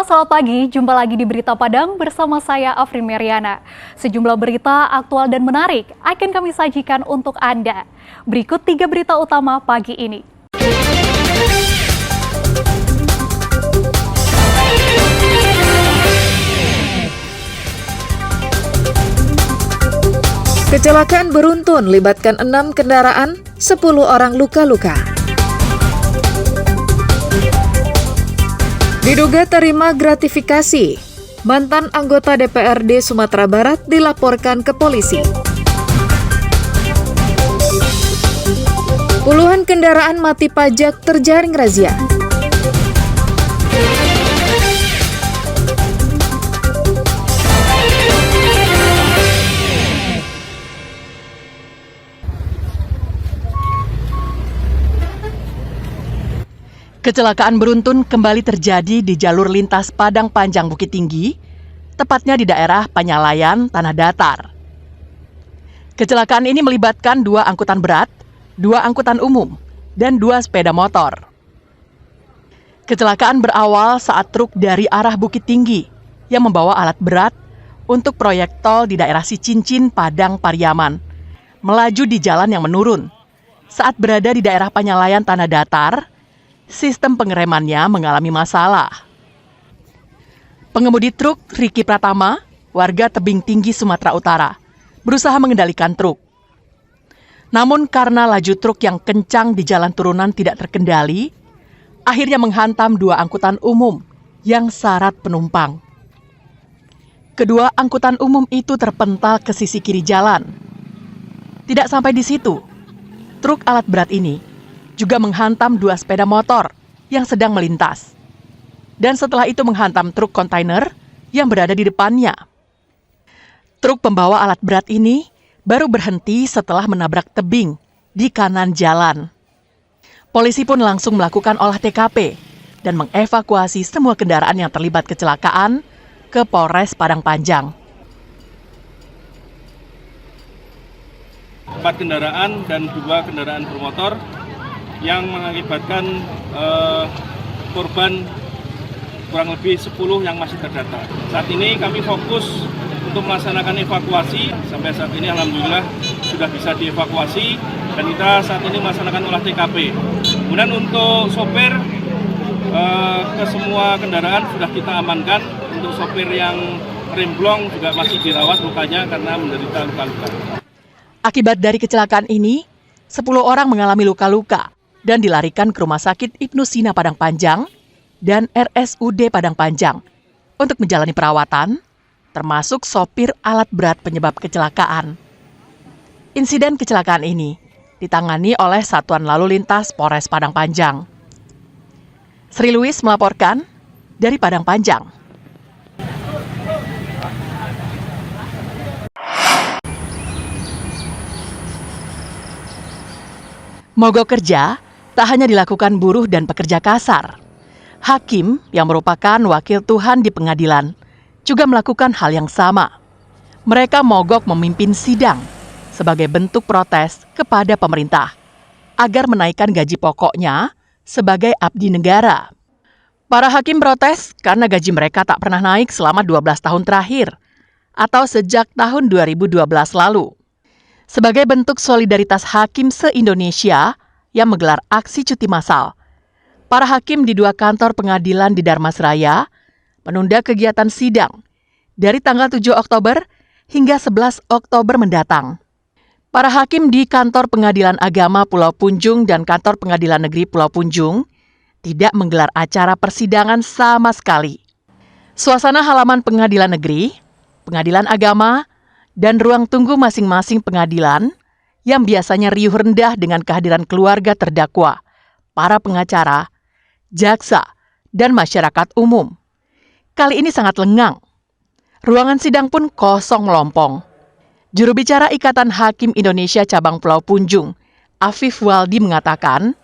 Halo, selamat pagi. Jumpa lagi di Berita Padang bersama saya Afri Meriana. Sejumlah berita aktual dan menarik akan kami sajikan untuk Anda. Berikut 3 berita utama pagi ini. Kecelakaan beruntun libatkan 6 kendaraan, 10 orang luka-luka. Diduga terima gratifikasi, mantan anggota DPRD Sumatera Barat dilaporkan ke polisi. Puluhan kendaraan mati pajak terjaring razia. Kecelakaan beruntun kembali terjadi di jalur lintas Padang Panjang Bukit Tinggi, tepatnya di daerah Panyalayan, Tanah Datar. Kecelakaan ini melibatkan 2 angkutan berat, 2 angkutan umum, dan 2 sepeda motor. Kecelakaan berawal saat truk dari arah Bukit Tinggi yang membawa alat berat untuk proyek tol di daerah Sicincin, Padang Pariaman, melaju di jalan yang menurun. Saat berada di daerah Panyalayan, Tanah Datar, sistem pengeremannya mengalami masalah. Pengemudi truk Riki Pratama, warga Tebing Tinggi, Sumatera Utara, berusaha mengendalikan truk. Namun karena laju truk yang kencang di jalan turunan tidak terkendali, akhirnya menghantam 2 angkutan umum yang syarat penumpang. Kedua angkutan umum itu terpental ke sisi kiri jalan. Tidak sampai di situ, truk alat berat ini juga menghantam 2 sepeda motor yang sedang melintas. Dan setelah itu menghantam truk kontainer yang berada di depannya. Truk pembawa alat berat ini baru berhenti setelah menabrak tebing di kanan jalan. Polisi pun langsung melakukan olah TKP dan mengevakuasi semua kendaraan yang terlibat kecelakaan ke Polres Padang Panjang. 4 kendaraan dan 2 kendaraan bermotor yang mengakibatkan korban kurang lebih 10 yang masih terdata. Saat ini kami fokus untuk melaksanakan evakuasi. Sampai saat ini alhamdulillah sudah bisa dievakuasi dan kita saat ini melaksanakan olah TKP. Kemudian untuk sopir, ke semua kendaraan sudah kita amankan. Untuk sopir yang remblong juga masih dirawat lukanya karena menderita luka-luka. Akibat dari kecelakaan ini, 10 orang mengalami luka-luka dan dilarikan ke Rumah Sakit Ibnu Sina Padang Panjang dan RSUD Padang Panjang untuk menjalani perawatan, termasuk sopir alat berat penyebab kecelakaan. Insiden kecelakaan ini ditangani oleh Satuan Lalu Lintas Polres Padang Panjang. Sri Louis melaporkan dari Padang Panjang. Mogok kerja tak hanya dilakukan buruh dan pekerja kasar. Hakim yang merupakan wakil Tuhan di pengadilan juga melakukan hal yang sama. Mereka mogok memimpin sidang sebagai bentuk protes kepada pemerintah agar menaikkan gaji pokoknya sebagai abdi negara. Para hakim protes karena gaji mereka tak pernah naik selama 12 tahun terakhir atau sejak tahun 2012 lalu. Sebagai bentuk solidaritas hakim se-Indonesia yang menggelar aksi cuti massal, para hakim di 2 kantor pengadilan di Darmasraya menunda kegiatan sidang dari tanggal 7 Oktober hingga 11 Oktober mendatang. Para hakim di kantor Pengadilan Agama Pulau Punjung dan kantor Pengadilan Negeri Pulau Punjung tidak menggelar acara persidangan sama sekali. Suasana halaman Pengadilan Negeri, Pengadilan Agama, dan ruang tunggu masing-masing pengadilan yang biasanya riuh rendah dengan kehadiran keluarga terdakwa, para pengacara, jaksa, dan masyarakat umum. Kali ini sangat lengang. Ruangan sidang pun kosong melompong. Juru bicara Ikatan Hakim Indonesia Cabang Pulau Punjung, Afif Waldi mengatakan,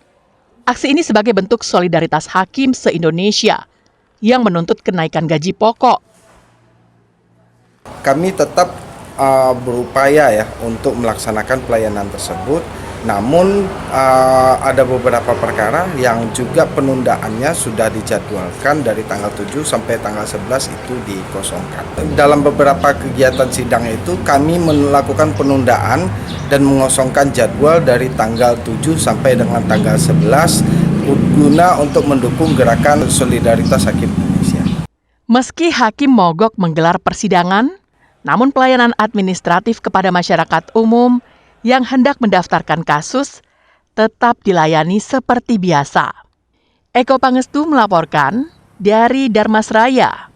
aksi ini sebagai bentuk solidaritas hakim se-Indonesia yang menuntut kenaikan gaji pokok. Kami tetap berupaya ya untuk melaksanakan pelayanan tersebut Namun ada beberapa perkara yang juga penundaannya sudah dijadwalkan dari tanggal 7 sampai tanggal 11 itu dikosongkan. Dalam beberapa kegiatan sidang itu kami melakukan penundaan dan mengosongkan jadwal dari tanggal 7 sampai dengan tanggal 11 guna untuk mendukung gerakan solidaritas hakim Indonesia. Meski hakim mogok menggelar persidangan, namun pelayanan administratif kepada masyarakat umum yang hendak mendaftarkan kasus tetap dilayani seperti biasa. Eko Pangestu melaporkan dari Darmasraya.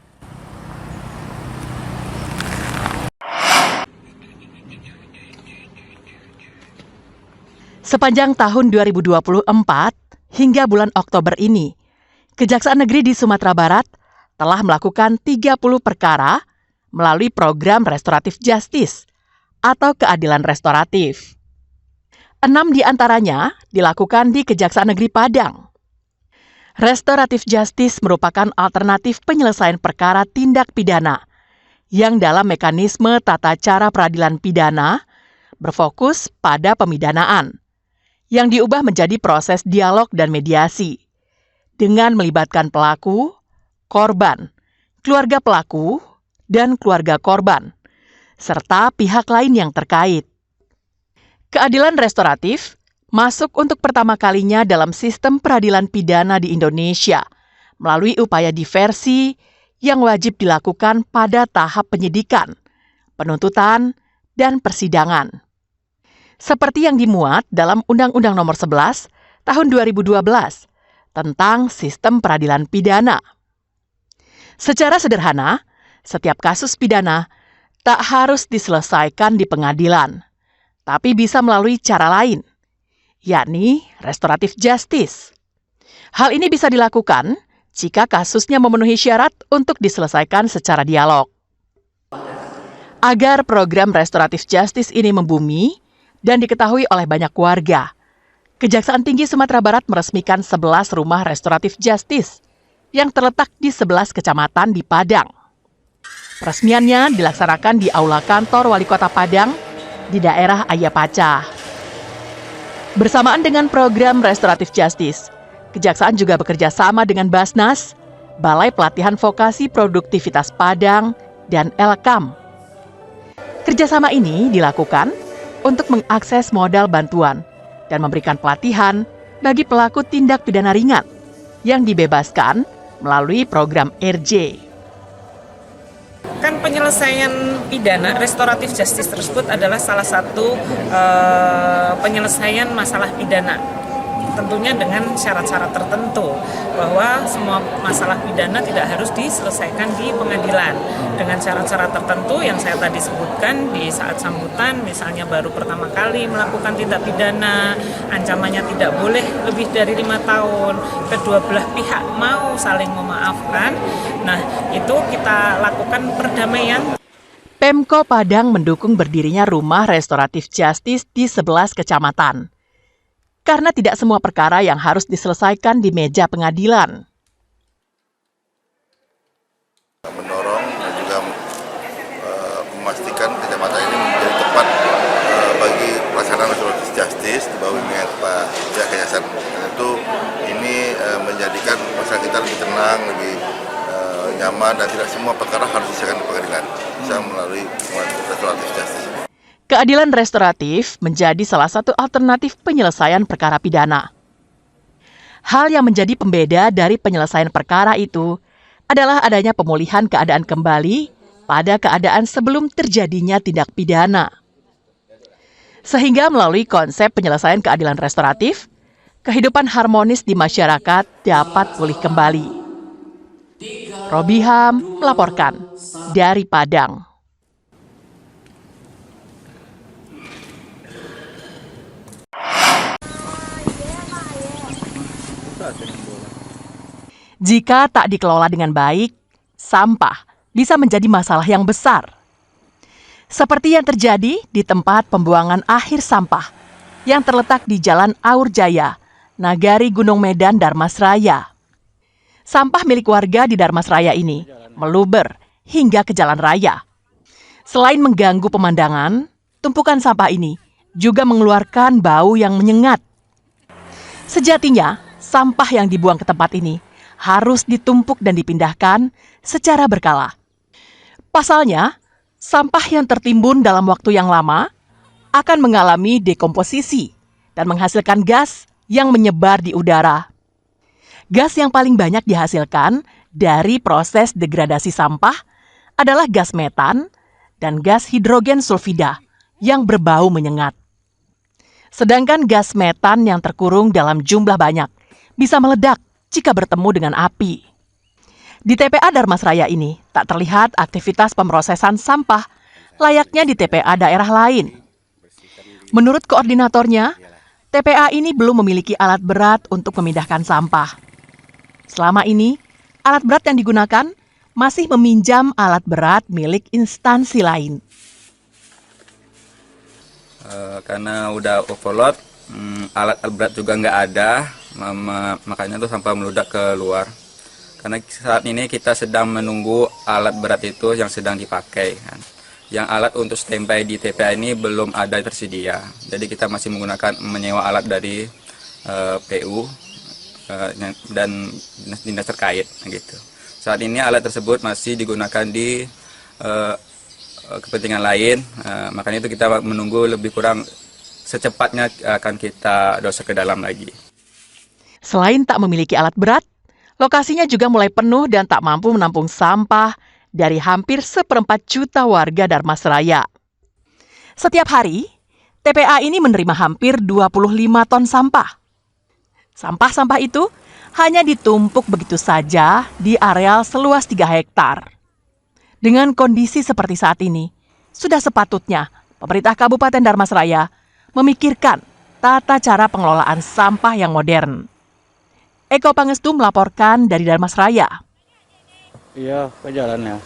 Sepanjang tahun 2024 hingga bulan Oktober ini, Kejaksaan Negeri di Sumatera Barat telah melakukan 30 perkara melalui program restoratif justice atau keadilan restoratif. 6 di antaranya dilakukan di Kejaksaan Negeri Padang. Restoratif justice merupakan alternatif penyelesaian perkara tindak pidana yang dalam mekanisme tata cara peradilan pidana berfokus pada pemidanaan, yang diubah menjadi proses dialog dan mediasi dengan melibatkan pelaku, korban, keluarga pelaku, dan keluarga korban, serta pihak lain yang terkait. Keadilan restoratif masuk untuk pertama kalinya dalam sistem peradilan pidana di Indonesia melalui upaya diversi yang wajib dilakukan pada tahap penyidikan, penuntutan, dan persidangan. Seperti yang dimuat dalam Undang-Undang Nomor 11 Tahun 2012 tentang Sistem Peradilan Pidana. Secara sederhana, setiap kasus pidana tak harus diselesaikan di pengadilan, tapi bisa melalui cara lain, yakni restoratif justice. Hal ini bisa dilakukan jika kasusnya memenuhi syarat untuk diselesaikan secara dialog. Agar program restoratif justice ini membumi dan diketahui oleh banyak warga, Kejaksaan Tinggi Sumatera Barat meresmikan 11 rumah restoratif justice yang terletak di 11 kecamatan di Padang. Peresmiannya dilaksanakan di Aula Kantor Wali Kota Padang di daerah Ayapaca. Bersamaan dengan program restoratif justice, Kejaksaan juga bekerja sama dengan Basnas, Balai Pelatihan Vokasi Produktivitas Padang, dan Elkam. Kerjasama ini dilakukan untuk mengakses modal bantuan dan memberikan pelatihan bagi pelaku tindak pidana ringan yang dibebaskan melalui program RJ. Kan penyelesaian pidana, restoratif justice tersebut adalah salah satu penyelesaian masalah pidana. Tentunya dengan syarat-syarat tertentu bahwa semua masalah pidana tidak harus diselesaikan di pengadilan. Dengan syarat-syarat tertentu yang saya tadi sebutkan di saat sambutan, misalnya baru pertama kali melakukan tindak pidana, ancamannya tidak boleh lebih dari 5 tahun, kedua belah pihak mau saling memaafkan. Nah, itu kita lakukan perdamaian. Pemko Padang mendukung berdirinya rumah restoratif justice di 11 kecamatan. Karena tidak semua perkara yang harus diselesaikan di meja pengadilan. Mendorong dan juga memastikan kecamatan ini menjadi tempat bagi pelaksanaan restoratif justice di bawah bimbingan Pak Kejaksaan. Tentu ini menjadikan masyarakat kita lebih tenang, lebih nyaman, dan tidak semua perkara harus diselesaikan di pengadilan, bisa melalui restoratif justice. Keadilan restoratif menjadi salah satu alternatif penyelesaian perkara pidana. Hal yang menjadi pembeda dari penyelesaian perkara itu adalah adanya pemulihan keadaan kembali pada keadaan sebelum terjadinya tindak pidana. Sehingga melalui konsep penyelesaian keadilan restoratif, kehidupan harmonis di masyarakat dapat pulih kembali. Robiham melaporkan dari Padang. Jika tak dikelola dengan baik, sampah bisa menjadi masalah yang besar. Seperti yang terjadi di tempat pembuangan akhir sampah yang terletak di Jalan Aur Jaya, Nagari Gunung Medan, Darmasraya. Sampah milik warga di Darmasraya ini meluber hingga ke jalan raya. Selain mengganggu pemandangan, tumpukan sampah ini juga mengeluarkan bau yang menyengat. Sejatinya, sampah yang dibuang ke tempat ini harus ditumpuk dan dipindahkan secara berkala. Pasalnya, sampah yang tertimbun dalam waktu yang lama akan mengalami dekomposisi dan menghasilkan gas yang menyebar di udara. Gas yang paling banyak dihasilkan dari proses degradasi sampah adalah gas metan dan gas hidrogen sulfida yang berbau menyengat. Sedangkan gas metan yang terkurung dalam jumlah banyak bisa meledak jika bertemu dengan api. Di TPA Darmasraya ini tak terlihat aktivitas pemrosesan sampah layaknya di TPA daerah lain. Menurut koordinatornya, TPA ini belum memiliki alat berat untuk memindahkan sampah. Selama ini, alat berat yang digunakan masih meminjam alat berat milik instansi lain. Karena udah overload, alat berat juga nggak ada, makanya tuh sampah meludak keluar. Karena saat ini kita sedang menunggu alat berat itu yang sedang dipakai. Kan. Yang alat untuk standby di TPA ini belum ada tersedia. Jadi kita masih menggunakan menyewa alat dari PU dan dinas terkait. Gitu. Saat ini alat tersebut masih digunakan di kepentingan lain, makanya itu kita menunggu lebih kurang secepatnya akan kita dosa ke dalam lagi. Selain tak memiliki alat berat, lokasinya juga mulai penuh dan tak mampu menampung sampah dari hampir 1/4 juta warga Darmasraya. Setiap hari, TPA ini menerima hampir 25 ton sampah. Sampah-sampah itu hanya ditumpuk begitu saja di areal seluas 3 hektar. Dengan kondisi seperti saat ini, sudah sepatutnya pemerintah Kabupaten Darmasraya memikirkan tata cara pengelolaan sampah yang modern. Eko Pangestu melaporkan dari Darmasraya. Iya, ke jalannya.